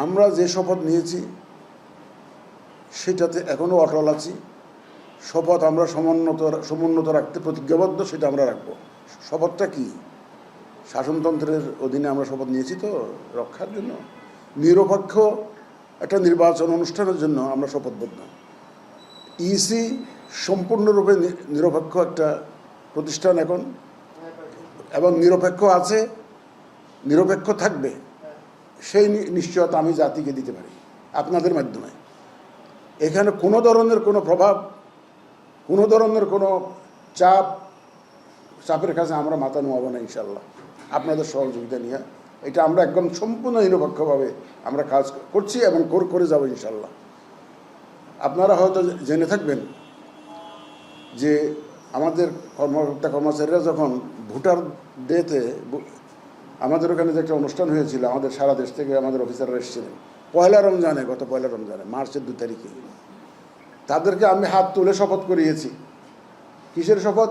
আমরা যে শপথ নিয়েছি সেটাতে এখনও অটল আছি। শপথ আমরা সমুন্নত রাখতে প্রতিজ্ঞাবদ্ধ, সেটা আমরা রাখব। শপথটা কি? শাসনতন্ত্রের অধীনে আমরা শপথ নিয়েছি তো রক্ষার জন্য, নিরপেক্ষ একটা নির্বাচন অনুষ্ঠানের জন্য আমরা শপথবদ্ধ। ইসি সম্পূর্ণরূপে নিরপেক্ষ একটা প্রতিষ্ঠান এখন, এবং নিরপেক্ষ আছে, নিরপেক্ষ থাকবে, সেই নিশ্চয়তা আমি জাতিকে দিতে পারি আপনাদের মাধ্যমে। এখানে কোনো ধরনের কোনো প্রভাব, কোনো ধরনের কোনো চাপের কাছে আমরা মাথা নোয়াবো না ইনশাল্লাহ, আপনাদের সহযোগিতা নিয়ে। এটা আমরা একদম সম্পূর্ণ নিরপেক্ষভাবে আমরা কাজ করছি এবং করে যাব ইনশাল্লাহ। আপনারা হয়তো জেনে থাকবেন যে আমাদের কর্মচারীরা যখন ভোটার ডেতে, আমাদের ওখানে যে একটা অনুষ্ঠান হয়েছিল, আমাদের সারা দেশ থেকে আমাদের অফিসাররা এসেছিলেন পয়লা রমজানে, গত পয়লা রমজানে, মার্চের 2 তারিখে। তাদেরকে আমি হাত তুলে শপথ করিয়েছি। কিসের শপথ?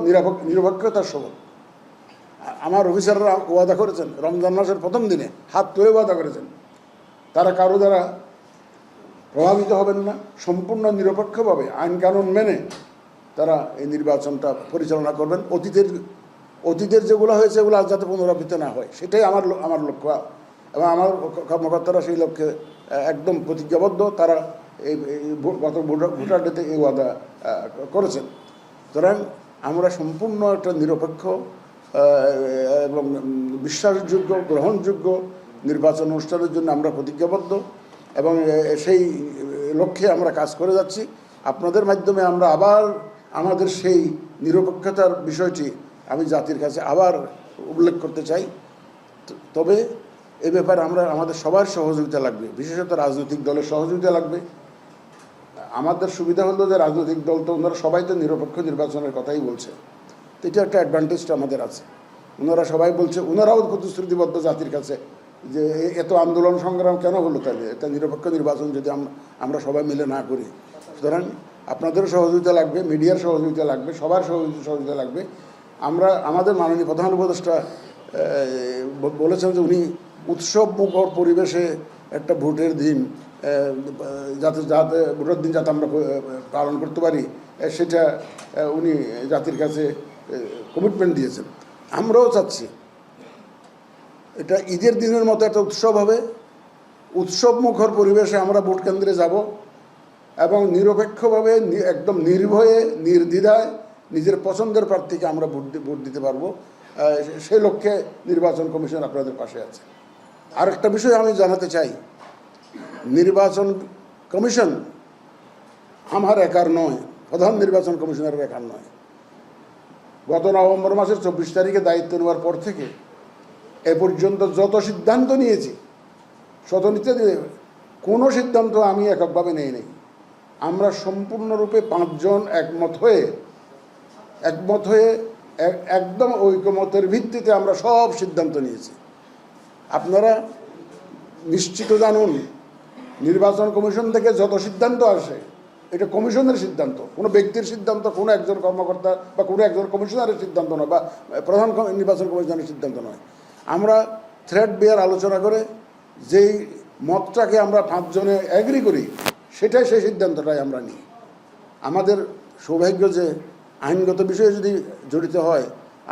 নিরপেক্ষতার শপথ। আমার অফিসাররা ওয়াদা করেছেন, রমজান মাসের প্রথম দিনে হাত তুলে ওয়াদা করেছেন তারা কারো দ্বারা প্রভাবিত হবেন না, সম্পূর্ণ নিরপেক্ষভাবে আইন কানুন মেনে তারা এই নির্বাচনটা পরিচালনা করবেন। অতীতের যেগুলো হয়েছে এগুলো আজ যাতে পুনরাবৃত্তি না হয়, সেটাই আমার লক্ষ্য, এবং আমার কর্মকর্তারা সেই লক্ষ্যে একদম প্রতিজ্ঞাবদ্ধ। তারা এই গত ভোটার ডেতে এই ওয়াদা করেছেন। সুতরাং আমরা সম্পূর্ণ একটা নিরপেক্ষ এবং বিশ্বাসযোগ্য, গ্রহণযোগ্য নির্বাচন অনুষ্ঠানের জন্য আমরা প্রতিজ্ঞাবদ্ধ, এবং সেই লক্ষ্যে আমরা কাজ করে যাচ্ছি। আপনাদের মাধ্যমে আমরা আবার আমাদের সেই নিরপেক্ষতার বিষয়টি আমি জাতির কাছে আবার উল্লেখ করতে চাই। তবে এ ব্যাপারে আমাদের সবার সহযোগিতা লাগবে, বিশেষত রাজনৈতিক দলের সহযোগিতা লাগবে। আমাদের সুবিধা হলো যে রাজনৈতিক দল তো ওনারা সবাই তো নিরপেক্ষ নির্বাচনের কথাই বলছে, তো এটা একটা অ্যাডভান্টেজটা আমাদের আছে। ওনারা সবাই বলছে, ওনারাও প্রতিশ্রুতিবদ্ধ জাতির কাছে যে এত আন্দোলন সংগ্রাম কেন হলো, তাহলে এটা নিরপেক্ষ নির্বাচন যদি আমরা সবাই মিলে না করি। সুতরাং আপনাদেরও সহযোগিতা লাগবে, মিডিয়ার সহযোগিতা লাগবে, সবার সহযোগিতা লাগবে। আমাদের মাননীয় প্রধান উপদেষ্টা বলেছেন যে উনি উৎসব মুখর পরিবেশে একটা ভোটের দিন যাতে ভোটের দিন যাতে আমরা পালন করতে পারি, সেটা উনি জাতির কাছে কমিটমেন্ট দিয়েছেন। আমরাও চাচ্ছি এটা ঈদের দিনের মতো একটা উৎসব হবে, উৎসব মুখর পরিবেশে আমরা ভোট কেন্দ্রে যাব এবং নিরপেক্ষভাবে একদম নির্ভয়ে নির্দ্বিধায় নিজের পছন্দের প্রার্থীকে আমরা ভোট দিতে পারবো। সেই লক্ষ্যে নির্বাচন কমিশন আপনাদের পাশে আছে। আরেকটা বিষয় আমি জানাতে চাই, নির্বাচন কমিশন আমার একার নয়, প্রধান নির্বাচন কমিশনারের একার নয়। গত নভেম্বর মাসের 24 তারিখে দায়িত্ব নেওয়ার পর থেকে এ পর্যন্ত যত সিদ্ধান্ত নিয়েছি, কোনো সিদ্ধান্ত আমি এককভাবে নেই নেই। আমরা সম্পূর্ণরূপে 5 জন একমত হয়ে একদম ঐকমতের ভিত্তিতে আমরা সব সিদ্ধান্ত নিয়েছি। আপনারা নিশ্চিত জানুন, নির্বাচন কমিশন থেকে যত সিদ্ধান্ত আসে এটা কমিশনের সিদ্ধান্ত, কোনো ব্যক্তির সিদ্ধান্ত, কোনো একজন কর্মকর্তা বা কোনো একজন কমিশনারের সিদ্ধান্ত নয়, বা প্রধান নির্বাচন কমিশনের সিদ্ধান্ত নয়। আমরা থ্রেড বিয়ার আলোচনা করে যেই মতটাকে আমরা 5 জনে অ্যাগ্রি করি, সেটাই সেই সিদ্ধান্তটাই আমরা নিই। আমাদের সৌভাগ্য যে আইনগত বিষয়ে যদি জড়িত হয়,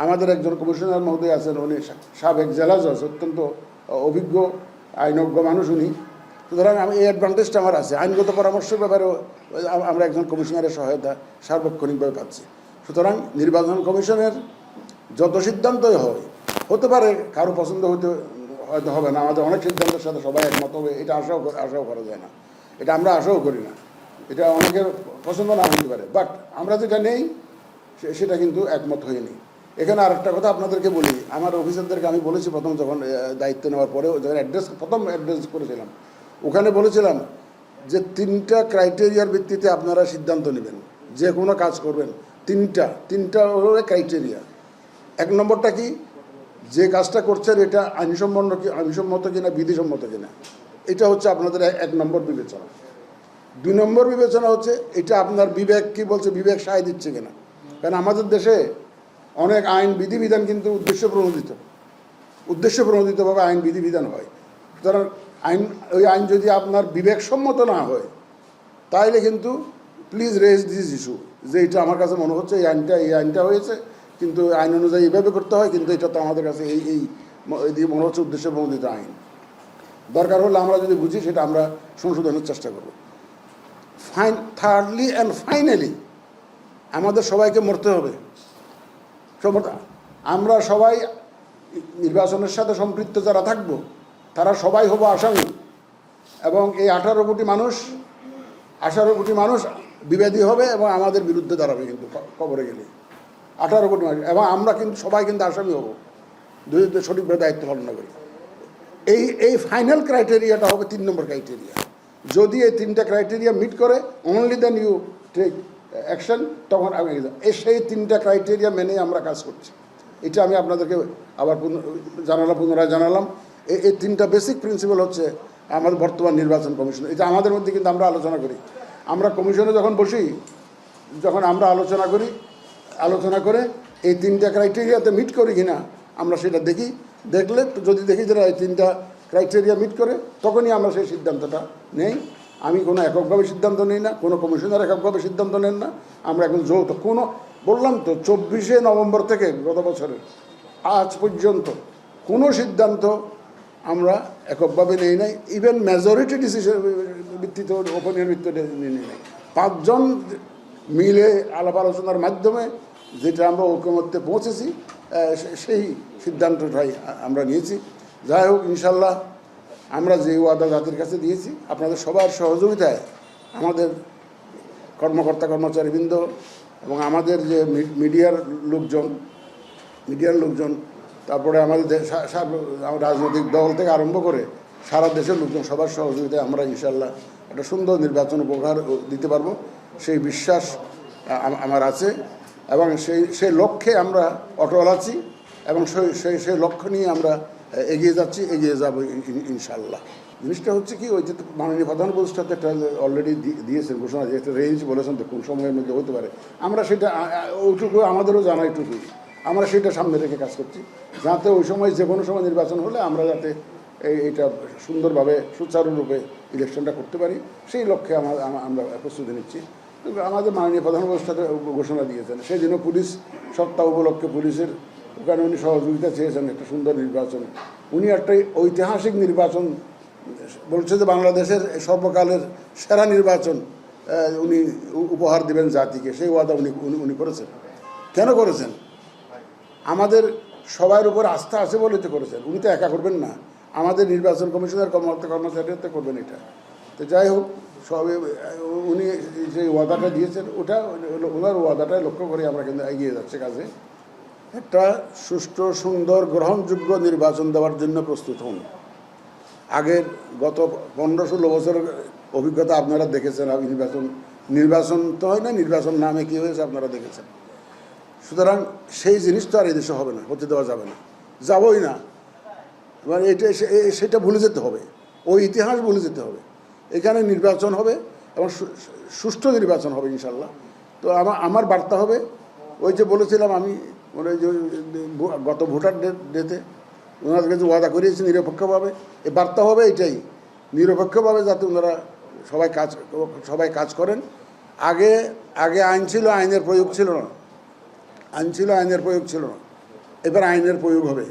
আমাদের একজন কমিশনার মহোদয় আছেন, উনি সাবেক জেলা জজ, অত্যন্ত অভিজ্ঞ আইনজ্ঞ মানুষ উনি। সুতরাং এই অ্যাডভান্টেজটা আমার আছে। আইনগত পরামর্শের ব্যাপারেও আমরা একজন কমিশনারের সহায়তা সার্বক্ষণিকভাবে পাচ্ছি। সুতরাং নির্বাচন কমিশনের যত সিদ্ধান্তই হতে পারে কারো পছন্দ হয়তো হবে না, আমাদের অনেক সিদ্ধান্তের সাথে সবাই একমত হবে, এটা আশাও করা যায় না, এটা আমরা আশাও করি না, এটা অনেকের পছন্দ না হতে পারে। বাট আমরা যেটা নেই সেটা কিন্তু একমত হয়ে নেই। এখানে আরেকটা কথা আপনাদেরকে বলি, আমার অফিসারদেরকে আমি বলেছি প্রথম যখন দায়িত্ব নেওয়ার পরে যখন প্রথম অ্যাড্রেস করেছিলাম, ওখানে বলেছিলাম যে 3টা ক্রাইটেরিয়ার ভিত্তিতে আপনারা সিদ্ধান্ত নেবেন, যে কোনো কাজ করবেন। তিনটা হলো ক্রাইটেরিয়া। 1 নম্বরটা কি, যে কাজটা করছেন এটা আইনসম্মত কিনা, বিধিসম্মত কিনা, এটা হচ্ছে আপনাদের 1 নম্বর বিবেচনা। 2 নম্বর বিবেচনা হচ্ছে এটা আপনার বিবেক কি বলছে, বিবেক সায় দিচ্ছে কিনা। কারণ আমাদের দেশে অনেক আইন বিধিবিধান কিন্তু উদ্দেশ্য প্রণোদিতভাবে আইন বিধিবিধান হয়। সুতরাং আইন ওই আইন যদি আপনার বিবেকসম্মত না হয় তাইলে কিন্তু প্লিজ রেজ দিস ইস্যু যে এটা আমার কাছে মনে হচ্ছে এই আইনটা হয়েছে কিন্তু আইন অনুযায়ী এইভাবে করতে হয়, কিন্তু এটা তো আমাদের কাছে এই মনে হচ্ছে উদ্দেশ্য প্রণোদিত আইন। দরকার হলে আমরা যদি বুঝি সেটা আমরা সংশোধনের চেষ্টা করব। থার্ডলি অ্যান্ড ফাইনালি আমাদের সবাইকে মরতে হবে। আমরা সবাই নির্বাচনের সাথে সম্পৃক্ত যারা থাকবো তারা সবাই হবো আসামি, এবং এই 18 কোটি মানুষ বিবাদী হবে এবং আমাদের বিরুদ্ধে দাঁড়াবে কিন্তু কবরে গেলে 18 কোটি মানুষ, এবং আমরা কিন্তু সবাই কিন্তু আসামি হব যদি সঠিকভাবে দায়িত্ব পালন না করি। এই ফাইনাল ক্রাইটেরিয়াটা হবে 3 নম্বর ক্রাইটেরিয়া। যদি এই 3টা ক্রাইটেরিয়া মিট করে only then you take action, তখন আমি সেই 3টা ক্রাইটেরিয়া মেনেই আমরা কাজ করছি। এটা আমি আপনাদেরকে আবার পুনরায় জানালাম। এই 3টা বেসিক প্রিন্সিপাল হচ্ছে আমাদের বর্তমান নির্বাচন কমিশন। এটা আমাদের মধ্যে কিন্তু আমরা আলোচনা করি, আমরা কমিশনে যখন বসি, যখন আমরা আলোচনা করে এই 3টা ক্রাইটেরিয়াতে মিট করি কিনা আমরা সেটা দেখি। দেখলে যদি দেখি যে এই 3টা ক্রাইটেরিয়া মিট করে তখনই আমরা সেই সিদ্ধান্তটা নেই। আমি কোনো এককভাবে সিদ্ধান্ত নিই না, কোনো কমিশনার এককভাবে সিদ্ধান্ত নেন না। আমরা এখন যৌথ বললাম তো 24শে নভেম্বর থেকে গত বছরের আজ পর্যন্ত কোনো সিদ্ধান্ত আমরা এককভাবে নেই নাই। ইভেন মেজরিটি ডিসিশন ভিত্তিতে ওপেনের ভিত্তিতে নিয়ে নেই। 5 জন মিলে আলাপ আলোচনার মাধ্যমে যেটা আমরা ঐকমত্যে পৌঁছেছি সেই সিদ্ধান্তটাই আমরা নিয়েছি। যাই হোক, ইনশাল্লাহ আমরা যে ওয়াদা জাতির কাছে দিয়েছি আপনাদের সবার সহযোগিতায় আমাদের কর্মচারীবৃন্দ এবং আমাদের যে মিডিয়ার লোকজন, তারপরে আমাদের রাজনৈতিক দল থেকে আরম্ভ করে সারা দেশের লোকজন সবার সহযোগিতায় আমরা ইনশাল্লাহ একটা সুন্দর নির্বাচন উপহার দিতে পারবো সেই বিশ্বাস আমার আছে, এবং সেই লক্ষ্যে আমরা অটল আছি এবং সেই লক্ষ্য নিয়ে আমরা এগিয়ে যাব ইনশাল্লাহ। জিনিসটা হচ্ছে কি, ওই যে মাননীয় প্রধান উপদেষ্টাতে একটা অলরেডি দিয়েছেন ঘোষণা, যে একটা রেঞ্জ বলেছেন তো কোন সময়ের মধ্যে হতে পারে। আমরা সেটা ওইটুকু আমাদেরও জানা, এইটুকুই আমরা সেটা সামনে রেখে কাজ করছি, যাতে ওই সময় যে কোনো সময় নির্বাচন হলে আমরা যাতে এইটা সুন্দরভাবে সুচারুরূপে ইলেকশনটা করতে পারি সেই লক্ষ্যে আমরা প্রস্তুতি নিচ্ছি। আমাদের মাননীয় প্রধান উপদেষ্টাতে ঘোষণা দিয়েছেন, সেদিনও পুলিশ সপ্তাহ উপলক্ষে পুলিশের ওখানে উনি সহযোগিতা চেয়েছেন একটা সুন্দর নির্বাচন। উনি একটা ঐতিহাসিক নির্বাচন বলছে যে বাংলাদেশের সর্বকালের সেরা নির্বাচন উনি উপহার দেবেন জাতিকে, সেই ওয়াদা উনি করেছেন। কেন করেছেন? আমাদের সবার উপর আস্থা আছে বলে তো করেছেন। উনি তো একা করবেন না, আমাদের নির্বাচন কমিশনের কর্মচারীরা করবেন এটা। তো যাই হোক, সবে উনি যে ওয়াদাটা দিয়েছেন ওনার ওয়াদাটাই লক্ষ্য করে আমরা কিন্তু এগিয়ে যাচ্ছে কাজে। একটা সুষ্ঠু, সুন্দর, গ্রহণযোগ্য নির্বাচন দেওয়ার জন্য প্রস্তুত হন। আগের গত 15-16 বছরের অভিজ্ঞতা আপনারা দেখেছেন। নির্বাচন তো হয় না, নির্বাচন নামে কী হয়েছে আপনারা দেখেছেন। সুতরাং সেই জিনিস তো আর এদেশে হবে না, হতে দেওয়া যাবে না, যাবই না। মানে সেটা ভুলে যেতে হবে, ওই ইতিহাস ভুলে যেতে হবে। এখানে নির্বাচন হবে এবং সুষ্ঠু নির্বাচন হবে ইনশাল্লাহ। তো আমার বার্তা হবে ওই যে বলেছিলাম আমি, মানে যে গত ভোটার ডেতে ওনাদের কাছে ওয়াদা করিয়েছি নিরপেক্ষভাবে, এই বার্তা হবে এটাই, নিরপেক্ষভাবে যাতে ওনারা সবাই কাজ করেন। আগে আইন ছিল, আইনের প্রয়োগ ছিল না, এবার আইনের প্রয়োগ হবে,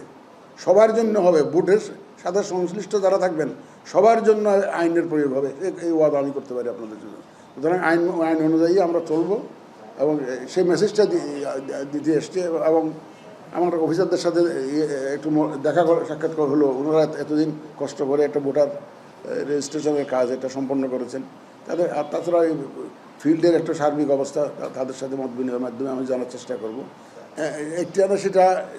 সবার জন্য হবে। ভোটের সাথে সংশ্লিষ্ট যারা থাকবেন সবার জন্য আইনের প্রয়োগ হবে, এই ওয়াদা আমি করতে পারি আপনাদের জন্য। সুতরাং আইন অনুযায়ী আমরা চলবো এবং সেই মেসেজটা দিতে এসছে। এবং আমার অফিসারদের সাথে একটু সাক্ষাৎ হলো, ওনারা এতদিন কষ্ট করে একটা ভোটার রেজিস্ট্রেশনের কাজ এটা সম্পন্ন করেছেন। তাছাড়া ফিল্ডের একটা সার্বিক অবস্থা তাদের সাথে মত বিনিময়ের মাধ্যমে আমি জানার চেষ্টা করব। একটি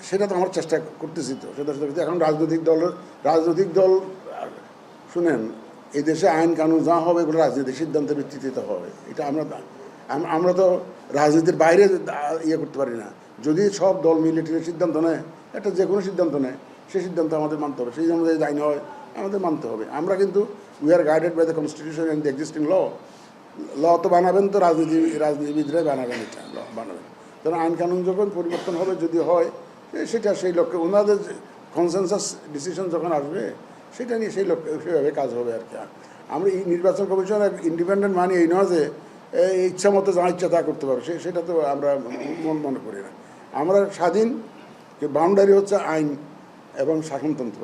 সেটা তো আমার চেষ্টা করতেছি, তো সেটা এখন রাজনৈতিক দল শুনেন, এই দেশে আইন কানুন যা হবে এগুলো রাজনীতির সিদ্ধান্তের ভিত্তিতে হবে। এটা আমরা তো রাজনীতির বাইরে করতে পারি না। যদি সব দল মিলিটারি সিদ্ধান্ত নেয়, একটা যে কোনো সিদ্ধান্ত নেয়, সেই সিদ্ধান্ত আমাদের মানতে হবে, সেই অনুযায়ী আইন হয় আমাদের মানতে হবে। আমরা কিন্তু we are guided by the constitution and the existing law তো বানাবেন, তো রাজনীতিবিদরাই বানাবেন, এটা ল বানাবেন। কারণ আইন কানুন যখন পরিবর্তন হবে, যদি হয় সেটা সেই লক্ষ্যে ওনাদের কনসেনসাস ডিসিশন যখন আসবে সেটা নিয়ে সেভাবে কাজ হবে আর কি। আমরা এই নির্বাচন কমিশন ইন্ডিপেন্ডেন্ট মানি এই নয় যে ইচ্ছা মতো যা ইচ্ছা তা করতে পারবে, সেটা তো আমরা মনে করি না। আমরা স্বাধীন, বাউন্ডারি হচ্ছে আইন এবং শাসনতন্ত্র।